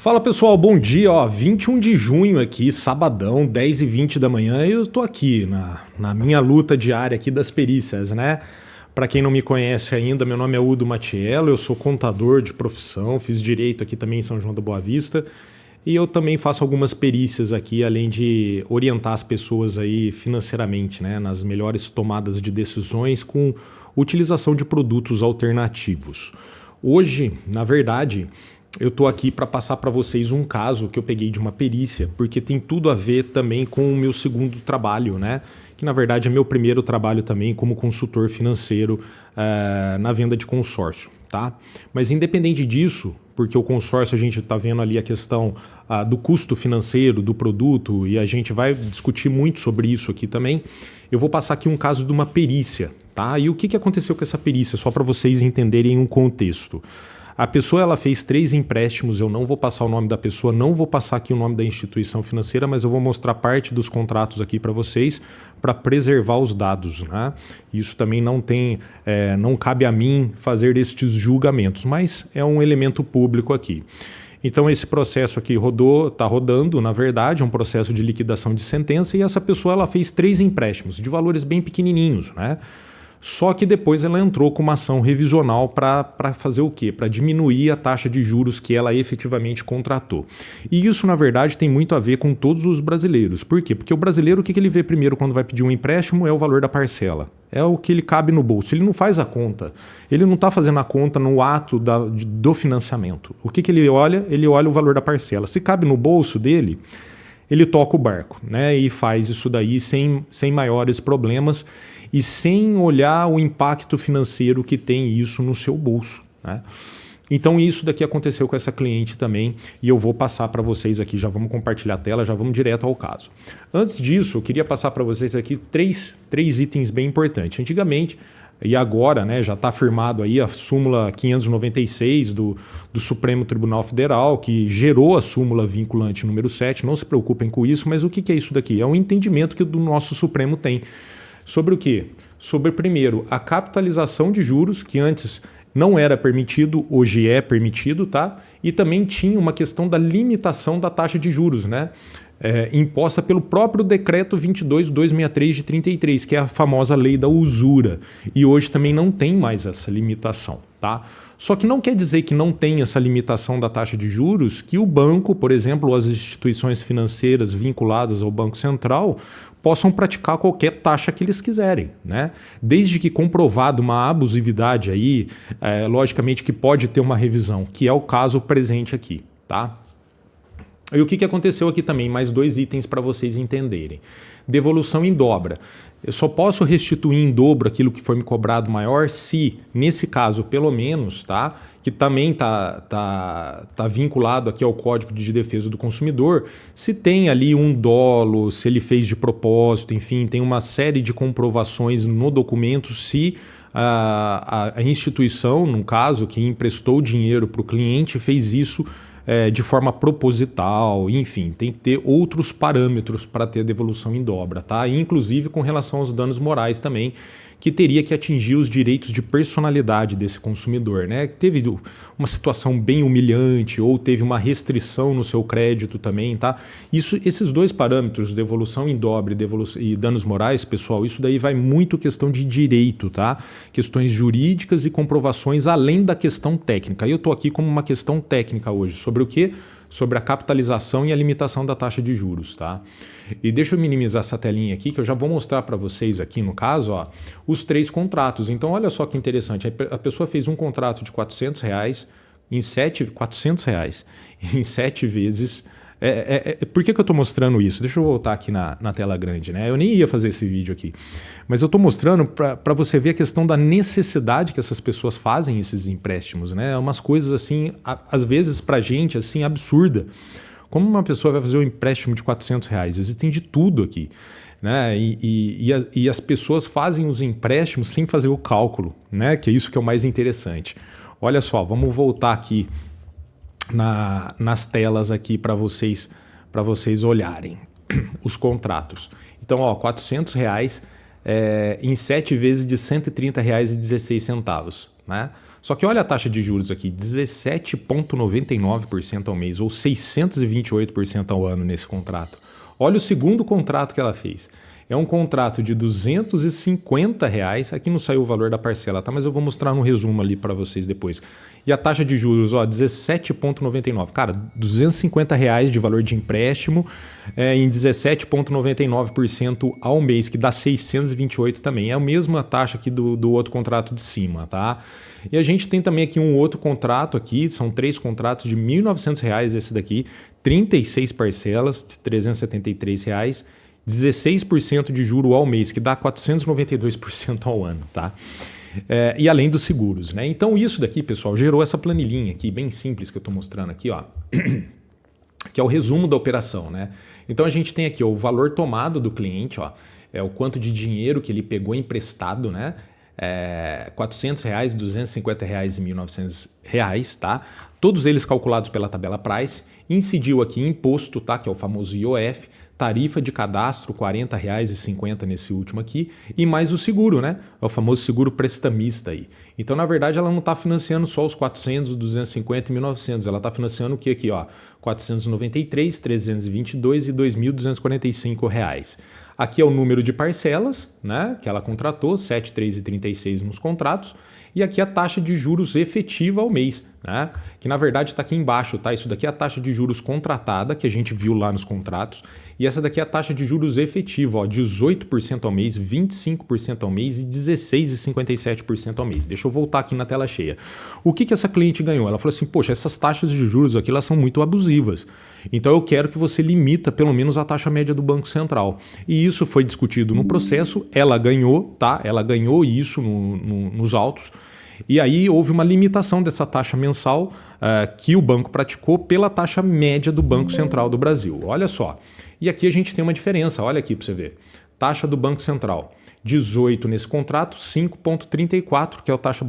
Fala pessoal, bom dia, 21 de junho aqui, sabadão, 10h20 da manhã, e eu tô aqui na minha luta diária aqui das perícias, né? Para quem não me conhece ainda, meu nome é Udo Matiello, eu sou contador de profissão, fiz direito aqui também em São João da Boa Vista, e eu também faço algumas perícias aqui, além de orientar as pessoas aí financeiramente, né? Nas melhores tomadas de decisões com utilização de produtos alternativos. Hoje, na verdade, eu estou aqui para passar para vocês um caso que eu peguei de uma perícia, porque tem tudo a ver também com o meu segundo trabalho, né? Que na verdade é meu primeiro trabalho também como consultor financeiro na venda de consórcio, tá? Mas independente disso, porque o consórcio a gente está vendo ali a questão do custo financeiro do produto e a gente vai discutir muito sobre isso aqui também, eu vou passar aqui um caso de uma perícia, tá? E o que aconteceu com essa perícia, só para vocês entenderem um contexto. A pessoa ela fez 3 empréstimos, eu não vou passar o nome da pessoa, não vou passar aqui o nome da instituição financeira, mas eu vou mostrar parte dos contratos aqui para vocês para preservar os dados, né? Isso também não cabe a mim fazer estes julgamentos, mas é um elemento público aqui. Então esse processo aqui está rodando, na verdade, é um processo de liquidação de sentença e essa pessoa ela fez 3 empréstimos de valores bem pequenininhos, né? Só que depois ela entrou com uma ação revisional para fazer o quê? Para diminuir a taxa de juros que ela efetivamente contratou. E isso, na verdade, tem muito a ver com todos os brasileiros. Por quê? Porque o brasileiro, o que ele vê primeiro quando vai pedir um empréstimo é o valor da parcela. É o que ele cabe no bolso. Ele não faz a conta. Ele não está fazendo a conta no ato do financiamento. O que ele olha? Ele olha o valor da parcela. Se cabe no bolso dele, ele toca o barco, né? E faz isso daí sem maiores problemas e sem olhar o impacto financeiro que tem isso no seu bolso, né? Então isso daqui aconteceu com essa cliente também e eu vou passar para vocês aqui, já vamos compartilhar a tela, já vamos direto ao caso. Antes disso, eu queria passar para vocês aqui três itens bem importantes. Antigamente, e agora, né, já está firmado aí a súmula 596 do Supremo Tribunal Federal, que gerou a súmula vinculante número 7, não se preocupem com isso, mas o que é isso daqui? É um entendimento que o nosso Supremo tem. Sobre o quê? Sobre, primeiro, a capitalização de juros, que antes não era permitido, hoje é permitido, tá? E também tinha uma questão da limitação da taxa de juros, né? Imposta pelo próprio decreto 22.263 de 33, que é a famosa lei da usura. E hoje também não tem mais essa limitação, tá? Só que não quer dizer que não tem essa limitação da taxa de juros, que o banco, por exemplo, ou as instituições financeiras vinculadas ao Banco Central possam praticar qualquer taxa que eles quiserem, né? Desde que comprovado uma abusividade aí, logicamente que pode ter uma revisão, que é o caso presente aqui, tá? E o que aconteceu aqui também? Mais 2 itens para vocês entenderem. Devolução em dobra. Eu só posso restituir em dobro aquilo que foi me cobrado maior se, nesse caso, pelo menos, tá? Que também tá vinculado aqui ao Código de Defesa do Consumidor, se tem ali um dolo, se ele fez de propósito, enfim, tem uma série de comprovações no documento se a instituição, no caso, que emprestou dinheiro para o cliente, fez isso de forma proposital, enfim, tem que ter outros parâmetros para ter devolução em dobra, tá? Inclusive com relação aos danos morais também, que teria que atingir os direitos de personalidade desse consumidor, né? Teve uma situação bem humilhante ou teve uma restrição no seu crédito também, tá? Esses 2 parâmetros, devolução em dobra e danos morais, pessoal, isso daí vai muito questão de direito, tá? Questões jurídicas e comprovações além da questão técnica. Eu estou aqui como uma questão técnica hoje, sobre o quê? Sobre a capitalização e a limitação da taxa de juros, tá? E deixa eu minimizar essa telinha aqui, que eu já vou mostrar para vocês aqui no caso, os 3 contratos. Então, olha só que interessante, a pessoa fez um contrato de R$400 em 7 vezes. Por que eu estou mostrando isso? Deixa eu voltar aqui na tela grande, né? Eu nem ia fazer esse vídeo aqui, mas eu estou mostrando para você ver a questão da necessidade que essas pessoas fazem esses empréstimos, né? Umas coisas assim, às vezes para a gente, assim, absurda. Como uma pessoa vai fazer um empréstimo de R$400? Existem de tudo aqui, né? E as pessoas fazem os empréstimos sem fazer o cálculo, né? Que é isso que é o mais interessante. Olha só, vamos voltar aqui nas telas aqui para vocês olharem os contratos. Então, R$400 em 7 vezes de R$130,16, né? Só que olha a taxa de juros aqui, 17,99% ao mês, ou 628% ao ano nesse contrato. Olha o segundo contrato que ela fez. É um contrato de R$250, aqui não saiu o valor da parcela, tá? Mas eu vou mostrar no resumo ali para vocês depois. E a taxa de juros, ó, 17,99. Cara, R$250 de valor de empréstimo em 17,99% ao mês, que dá 628 também. É a mesma taxa aqui do outro contrato de cima, tá? E a gente tem também aqui um outro contrato aqui, são 3 contratos de R$1.900 esse daqui, 36 parcelas de R$373, 16% de juro ao mês, que dá 492% ao ano, tá? E além dos seguros, né? Então isso daqui, pessoal, gerou essa planilhinha aqui, bem simples que eu estou mostrando aqui, ó, que é o resumo da operação, né? Então a gente tem aqui ó, o valor tomado do cliente, ó, é o quanto de dinheiro que ele pegou emprestado, né? R$400, R$250 e R$1.900, tá? Todos eles calculados pela tabela Price. Incidiu aqui imposto, tá? Que é o famoso IOF. Tarifa de cadastro, R$40,50 nesse último aqui, e mais o seguro, né? É o famoso seguro prestamista aí. Então, na verdade, ela não está financiando só os 400, 250 e 1.900, ela está financiando o que aqui, ó? 493, 322 e R$2.245. Aqui é o número de parcelas, né? Que ela contratou, 7,336 nos contratos. E aqui a taxa de juros efetiva ao mês, né? Que na verdade está aqui embaixo, tá? Isso daqui é a taxa de juros contratada, que a gente viu lá nos contratos. E essa daqui é a taxa de juros efetiva, ó, 18% ao mês, 25% ao mês e 16,57% ao mês. Deixa eu voltar aqui na tela cheia. O que essa cliente ganhou? Ela falou assim, poxa, essas taxas de juros aqui elas são muito abusivas. Então eu quero que você limita pelo menos a taxa média do Banco Central. E isso foi discutido no processo, ela ganhou, tá? Ela ganhou isso nos autos. E aí houve uma limitação dessa taxa mensal que o banco praticou pela taxa média do Banco Central do Brasil. Olha só. E aqui a gente tem uma diferença, olha aqui para você ver. Taxa do Banco Central, 18 nesse contrato, 5,34, que é a taxa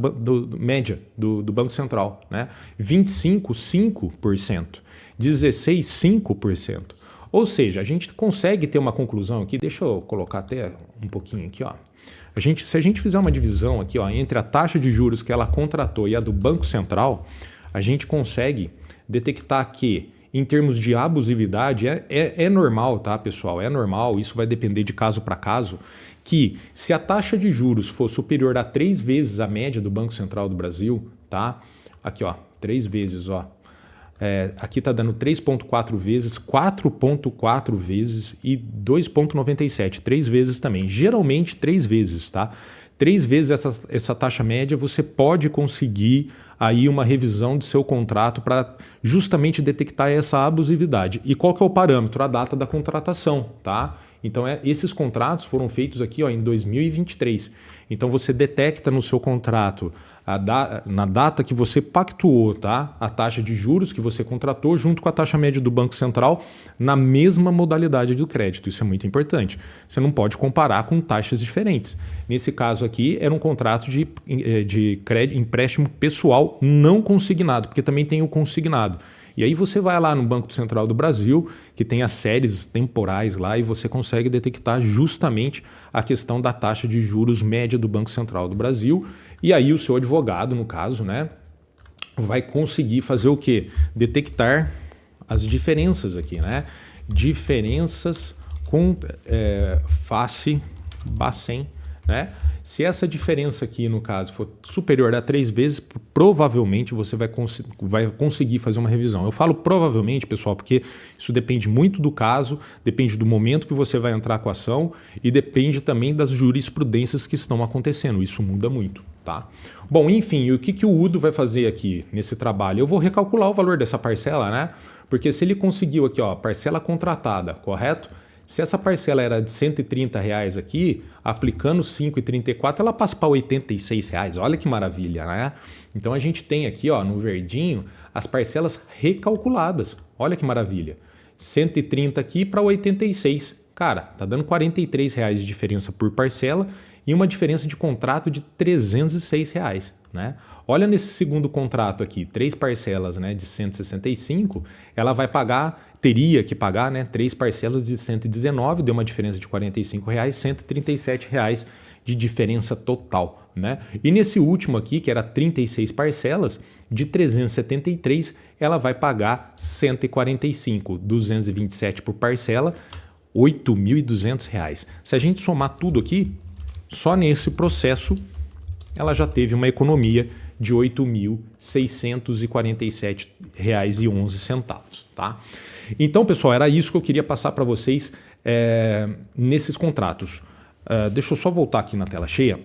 média do Banco Central. Né? 25, 5%. 16, 5%. Ou seja, a gente consegue ter uma conclusão aqui, deixa eu colocar até um pouquinho aqui, ó. Se a gente fizer uma divisão aqui ó, entre a taxa de juros que ela contratou e a do Banco Central, a gente consegue detectar que, em termos de abusividade, é normal, tá, pessoal? É normal, isso vai depender de caso para caso, que se a taxa de juros for superior a 3 vezes a média do Banco Central do Brasil, tá? Aqui, ó, 3 vezes, ó. Aqui está dando 3,4 vezes, 4,4 vezes e 2,97, 3 vezes também. Geralmente 3 vezes, tá? 3 vezes essa taxa média você pode conseguir aí uma revisão do seu contrato para justamente detectar essa abusividade. E qual que é o parâmetro? A data da contratação, tá? Então esses contratos foram feitos aqui ó, em 2023. Então você detecta no seu contrato na data que você pactuou, tá? A taxa de juros que você contratou junto com a taxa média do Banco Central na mesma modalidade do crédito. Isso é muito importante. Você não pode comparar com taxas diferentes. Nesse caso aqui, era um contrato de empréstimo pessoal não consignado, porque também tem o consignado. E aí você vai lá no Banco Central do Brasil, que tem as séries temporais lá, e você consegue detectar justamente a questão da taxa de juros média do Banco Central do Brasil. E aí o seu advogado, no caso, né, vai conseguir fazer o quê? Detectar as diferenças aqui, né? Diferenças com face, Bacen, né? Se essa diferença aqui, no caso, for superior a 3 vezes, provavelmente você vai conseguir fazer uma revisão. Eu falo provavelmente, pessoal, porque isso depende muito do caso, depende do momento que você vai entrar com a ação e depende também das jurisprudências que estão acontecendo. Isso muda muito, tá? Bom, enfim, o que o Udo vai fazer aqui nesse trabalho? Eu vou recalcular o valor dessa parcela, né? Porque se ele conseguiu aqui, ó, parcela contratada, correto? Se essa parcela era de R$130 aqui, aplicando 5,34, ela passa para R$86. Olha que maravilha, né? Então a gente tem aqui ó, no verdinho as parcelas recalculadas. Olha que maravilha. 130 aqui para 86. Cara, tá dando R$43 de diferença por parcela e uma diferença de contrato de R$306, né? Olha nesse segundo contrato aqui, 3 parcelas, né, de 165, ela vai pagar, teria que pagar, né, 3 parcelas de 119, deu uma diferença de R$45, R$137 de diferença total, né? E nesse último aqui, que era 36 parcelas, de 373, ela vai pagar 145, 227 por parcela, R$ 8.200. Se a gente somar tudo aqui, só nesse processo, ela já teve uma economia de R$ 8.647,11, tá? Então, pessoal, era isso que eu queria passar para vocês nesses contratos. Deixa eu só voltar aqui na tela cheia.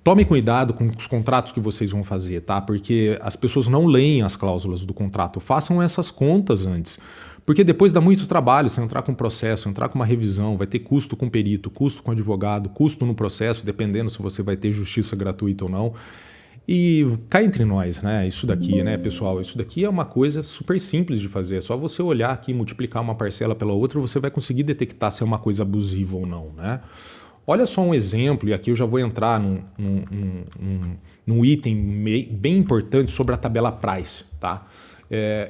Tome cuidado com os contratos que vocês vão fazer, tá? Porque as pessoas não leem as cláusulas do contrato. Façam essas contas antes. Porque depois dá muito trabalho você entrar com um processo, entrar com uma revisão, vai ter custo com perito, custo com advogado, custo no processo, dependendo se você vai ter justiça gratuita ou não. E cá entre nós, né? Isso daqui, né, pessoal? Isso daqui é uma coisa super simples de fazer. É só você olhar aqui, multiplicar uma parcela pela outra, você vai conseguir detectar se é uma coisa abusiva ou não, né? Olha só um exemplo, e aqui eu já vou entrar num item bem importante sobre a tabela Price, tá?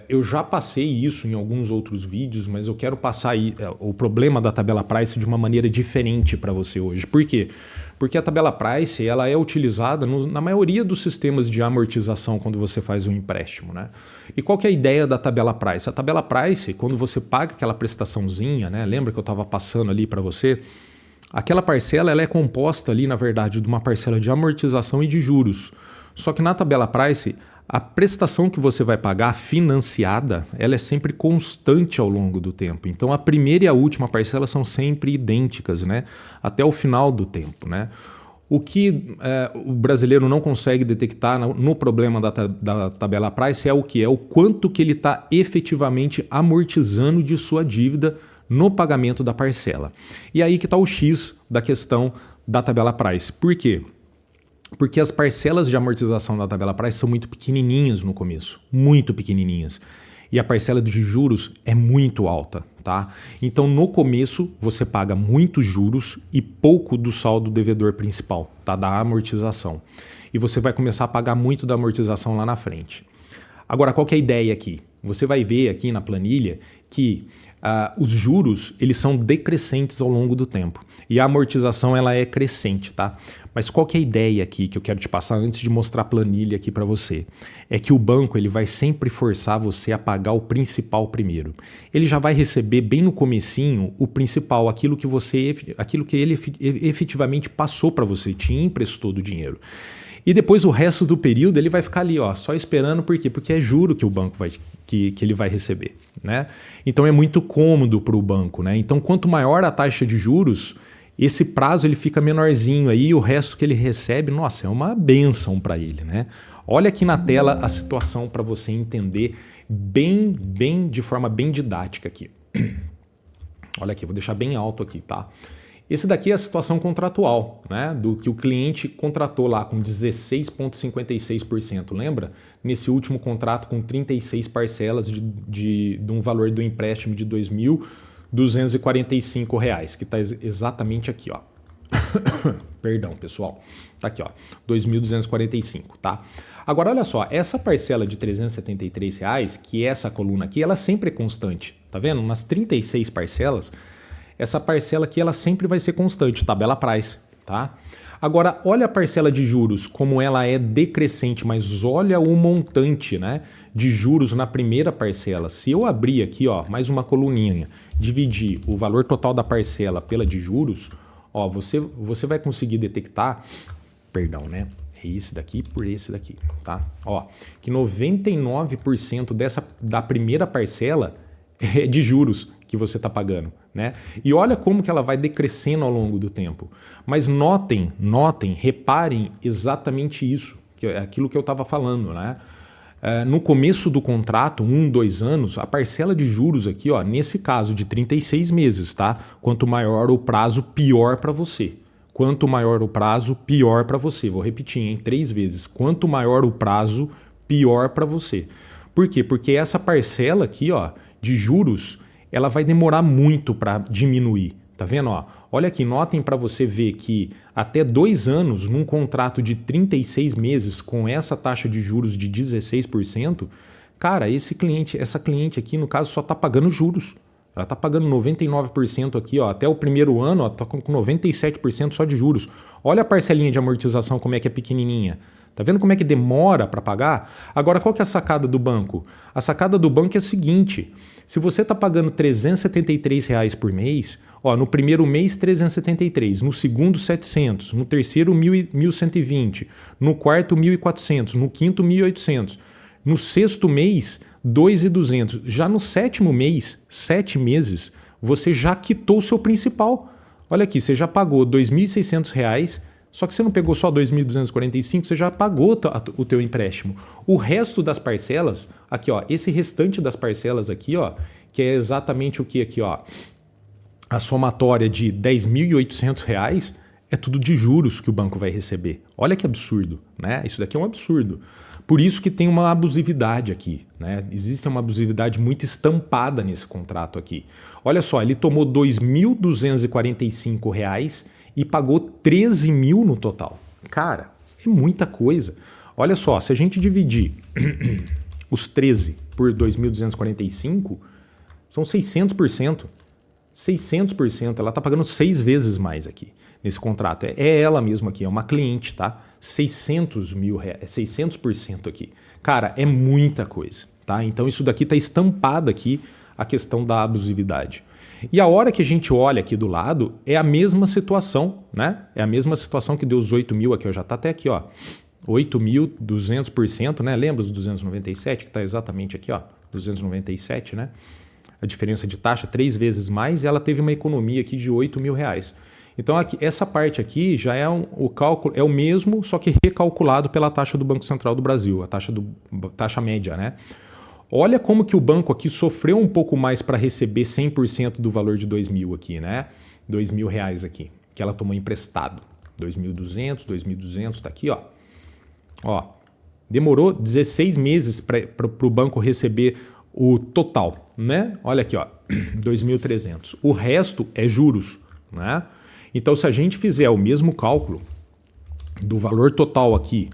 Eu já passei isso em alguns outros vídeos, mas eu quero passar o problema da tabela Price de uma maneira diferente para você hoje. Por quê? Porque a tabela Price ela é utilizada na maioria dos sistemas de amortização quando você faz um empréstimo, né? E qual que é a ideia da tabela Price? A tabela Price, quando você paga aquela prestaçãozinha, né? Lembra que eu estava passando ali para você? Aquela parcela ela é composta ali, na verdade, de uma parcela de amortização e de juros. Só que na tabela Price, a prestação que você vai pagar financiada, ela é sempre constante ao longo do tempo. Então a primeira e a última parcela são sempre idênticas, né? Até o final do tempo, né? O que o brasileiro não consegue detectar no problema da tabela Price é o que? É o quanto que ele está efetivamente amortizando de sua dívida no pagamento da parcela. E aí que está o X da questão da tabela Price. Por quê? Porque as parcelas de amortização da tabela Price são muito pequenininhas no começo, muito pequenininhas. E a parcela de juros é muito alta, tá? Então no começo você paga muitos juros e pouco do saldo devedor principal, tá? Da amortização. E você vai começar a pagar muito da amortização lá na frente. Agora, qual que é a ideia aqui? Você vai ver aqui na planilha que os juros eles são decrescentes ao longo do tempo e a amortização ela é crescente, tá? Mas qual que é a ideia aqui que eu quero te passar antes de mostrar a planilha aqui para você? É que o banco ele vai sempre forçar você a pagar o principal primeiro. Ele já vai receber bem no comecinho o principal, aquilo que ele efetivamente passou para você, te emprestou do dinheiro. E depois o resto do período ele vai ficar ali, ó, só esperando, por quê? Porque é juro que o banco que ele vai receber, né? Então é muito cômodo para o banco, né? Então quanto maior a taxa de juros, esse prazo ele fica menorzinho aí, o resto que ele recebe, nossa, é uma bênção para ele, né? Olha aqui na tela a situação para você entender de forma bem didática aqui. Olha aqui, vou deixar bem alto aqui, tá? Esse daqui é a situação contratual, né? Do que o cliente contratou lá com 16,56%, lembra? Nesse último contrato com 36 parcelas de um valor do empréstimo de R$ 2.245, que está exatamente aqui, ó. Perdão, pessoal. Tá aqui, ó, 2.245, tá? Agora, olha só, essa parcela de R$ 373, que é essa coluna aqui, ela sempre é constante, tá vendo? Nas 36 parcelas, essa parcela aqui ela sempre vai ser constante, tabela Price, tá? Agora, olha a parcela de juros, como ela é decrescente, mas olha o montante, né, de juros na primeira parcela. Se eu abrir aqui, ó, mais uma coluninha, dividir o valor total da parcela pela de juros, ó, você vai conseguir detectar, perdão, né? É esse daqui por esse daqui, tá? Ó, que 99% da primeira parcela é de juros que você está pagando, né? E olha como que ela vai decrescendo ao longo do tempo. Mas notem, reparem exatamente isso, que é aquilo que eu estava falando, né? No começo do contrato, 2 anos, a parcela de juros aqui, ó, nesse caso de 36 meses, tá? Quanto maior o prazo, pior para você. Quanto maior o prazo, pior para você. Vou repetir, hein? 3 vezes. Quanto maior o prazo, pior para você. Por quê? Porque essa parcela aqui, ó, de juros, ela vai demorar muito para diminuir. Tá vendo? Ó, olha aqui, notem para você ver que até 2 anos, num contrato de 36 meses, com essa taxa de juros de 16%, cara, essa cliente aqui, no caso, só está pagando juros. Ela está pagando 99% aqui, ó, até o primeiro ano, está com 97% só de juros. Olha a parcelinha de amortização como é que é pequenininha. Tá vendo como é que demora para pagar? Agora, qual que é a sacada do banco? A sacada do banco é a seguinte: se você está pagando R$ 373 por mês, ó, no primeiro mês 373, no segundo 700, no terceiro 1.120, no quarto 1.400, no quinto 1.800, no sexto mês 2.200. Já no sétimo mês, 7 meses, você já quitou o seu principal. Olha aqui, você já pagou R$ 2.600, só que você não pegou só 2.245, você já pagou o teu empréstimo. O resto das parcelas, aqui ó, esse restante das parcelas aqui, ó, que é exatamente o que aqui, ó, a somatória de R$ 10.800 é tudo de juros que o banco vai receber. Olha que absurdo, né? Isso daqui é um absurdo. Por isso que tem uma abusividade aqui, né? Existe uma abusividade muito estampada nesse contrato aqui. Olha só, ele tomou R$ 2.245 e pagou 13 mil no total. Cara, é muita coisa. Olha só, se a gente dividir os 13 por 2.245, são 600%. 600%. Ela está pagando 6 vezes mais aqui nesse contrato. É ela mesma aqui, é uma cliente, tá? 600 mil reais, 600% aqui. Cara, é muita coisa, tá? Então isso daqui está estampado aqui a questão da abusividade. E a hora que a gente olha aqui do lado, é a mesma situação, né? É a mesma situação que deu os 8 mil aqui, ó, já está até aqui, ó. 8.200%, né? Lembra os 297 que está exatamente aqui, ó, 297, né? A diferença de taxa 3 vezes mais e ela teve uma economia aqui de 8 mil reais. Então aqui, essa parte aqui já é o cálculo, é o mesmo, só que recalculado pela taxa do Banco Central do Brasil, a taxa média, né? Olha como que o banco aqui sofreu um pouco mais para receber 100% do valor de 2 mil aqui, né? 2 mil reais aqui, que ela tomou emprestado. 2.200, tá aqui, ó. Ó, demorou 16 meses para o banco receber o total, né? Olha aqui, ó, 2.300. O resto é juros, né? Então, se a gente fizer o mesmo cálculo do valor total aqui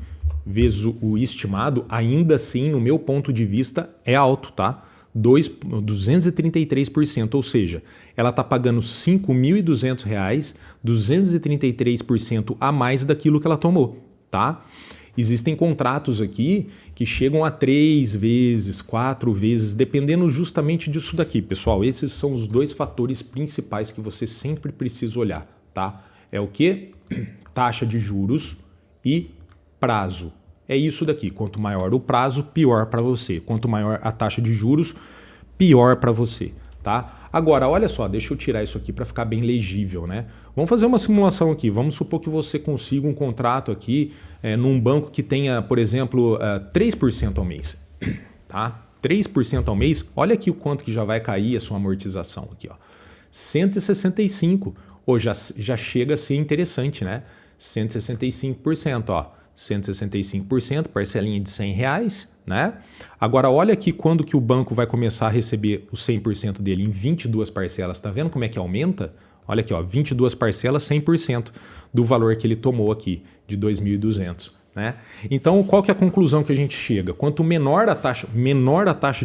vezes o estimado, ainda assim, no meu ponto de vista, é alto, tá? 233%, ou seja, ela está pagando R$ 5.200, 233% a mais daquilo que ela tomou, tá? Existem contratos aqui que chegam a 3 vezes, 4 vezes, dependendo justamente disso daqui, pessoal. Esses são os 2 fatores principais que você sempre precisa olhar, tá? É o que? Taxa de juros e prazo. É isso daqui. Quanto maior o prazo, pior para você. Quanto maior a taxa de juros, pior para você, tá? Agora, olha só, deixa eu tirar isso aqui para ficar bem legível, né? Vamos fazer uma simulação aqui. Vamos supor que você consiga um contrato aqui num banco que tenha, por exemplo, 3% ao mês, tá? 3% ao mês, olha aqui o quanto que já vai cair a sua amortização aqui, ó. 165, ou já chega a ser interessante, né? 165%, ó. 165%, parcelinha de R$100, né? Agora olha aqui quando que o banco vai começar a receber o 100% dele em 22 parcelas. Tá vendo como é que aumenta? Olha aqui, ó, 22 parcelas, 100% do valor que ele tomou aqui, de 2.200, né? Então, qual que é a conclusão que a gente chega? Quanto menor a taxa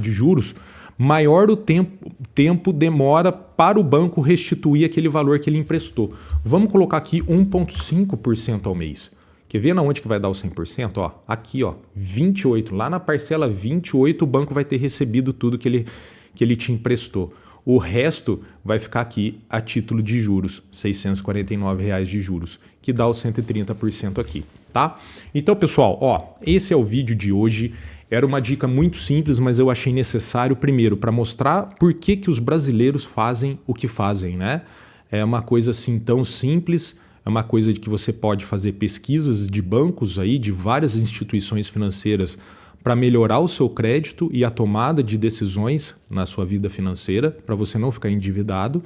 de juros, maior o tempo demora para o banco restituir aquele valor que ele emprestou. Vamos colocar aqui 1,5% ao mês. Quer ver na onde que vai dar o 100%? Ó, aqui, ó, 28. Lá na parcela 28, o banco vai ter recebido tudo que ele te emprestou. O resto vai ficar aqui a título de juros, R$ 649 de juros, que dá os 130% aqui, tá? Então, pessoal, ó, esse é o vídeo de hoje. Era uma dica muito simples, mas eu achei necessário, primeiro, para mostrar por que os brasileiros fazem o que fazem, né? É uma coisa assim tão simples. É uma coisa de que você pode fazer pesquisas de bancos aí, de várias instituições financeiras para melhorar o seu crédito e a tomada de decisões na sua vida financeira, para você não ficar endividado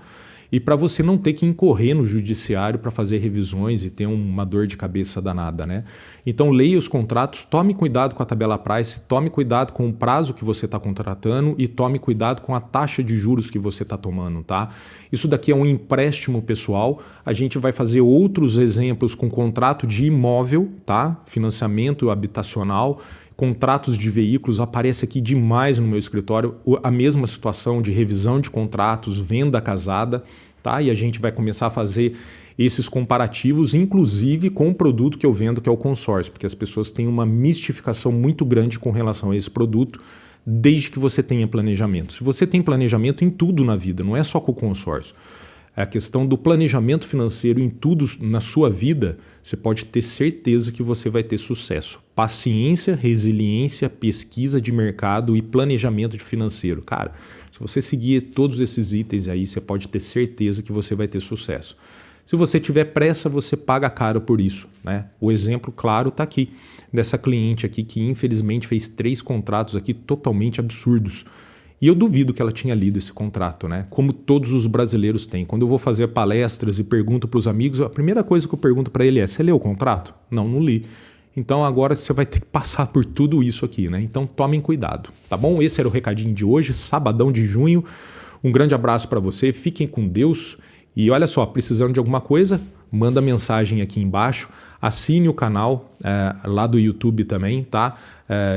e para você não ter que incorrer no judiciário para fazer revisões e ter uma dor de cabeça danada, né? Então leia os contratos, tome cuidado com a tabela price, tome cuidado com o prazo que você está contratando e tome cuidado com a taxa de juros que você está tomando, tá? Isso daqui é um empréstimo pessoal, a gente vai fazer outros exemplos com contrato de imóvel, tá? Financiamento habitacional, contratos de veículos, aparece aqui demais no meu escritório a mesma situação de revisão de contratos, venda casada, tá? E a gente vai começar a fazer esses comparativos, inclusive com o produto que eu vendo, que é o consórcio, porque as pessoas têm uma mistificação muito grande com relação a esse produto, desde que você tenha planejamento. Se você tem planejamento em tudo na vida, não é só com o consórcio. A questão do planejamento financeiro em tudo na sua vida, você pode ter certeza que você vai ter sucesso. Paciência, resiliência, pesquisa de mercado e planejamento financeiro. Cara, se você seguir todos esses itens aí, você pode ter certeza que você vai ter sucesso. Se você tiver pressa, você paga caro por isso, né? O exemplo claro está aqui, dessa cliente aqui que infelizmente fez 3 contratos aqui totalmente absurdos. E eu duvido que ela tinha lido esse contrato, né? Como todos os brasileiros têm. Quando eu vou fazer palestras e pergunto para os amigos, a primeira coisa que eu pergunto para ele é: você leu o contrato? Não, não li. Então agora você vai ter que passar por tudo isso aqui, né? Então tomem cuidado, tá bom? Esse era o recadinho de hoje, sabadão de junho. Um grande abraço para você, fiquem com Deus. E olha só, precisando de alguma coisa, manda mensagem aqui embaixo, assine o canal lá do YouTube também, tá?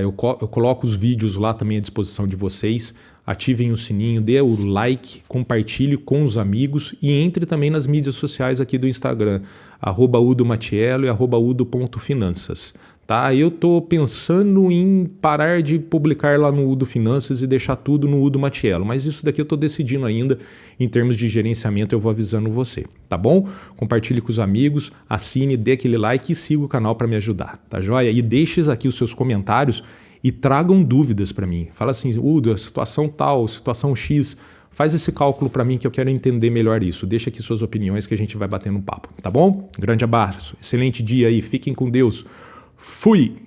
Eu coloco os vídeos lá também à disposição de vocês, ativem o sininho, dê o like, compartilhe com os amigos e entre também nas mídias sociais aqui do Instagram, @udomatiello e @udo.finanças. Tá? Eu estou pensando em parar de publicar lá no Udo Finanças e deixar tudo no Udo Matiello, mas isso daqui eu estou decidindo ainda. Em termos de gerenciamento, eu vou avisando você, tá bom? Compartilhe com os amigos, assine, dê aquele like e siga o canal para me ajudar, tá joia? E deixe aqui os seus comentários e tragam dúvidas para mim. Fala assim: Udo, a situação tal, situação X, faz esse cálculo para mim que eu quero entender melhor isso. Deixa aqui suas opiniões que a gente vai batendo um papo, tá bom? Grande abraço, excelente dia aí, fiquem com Deus. Fui!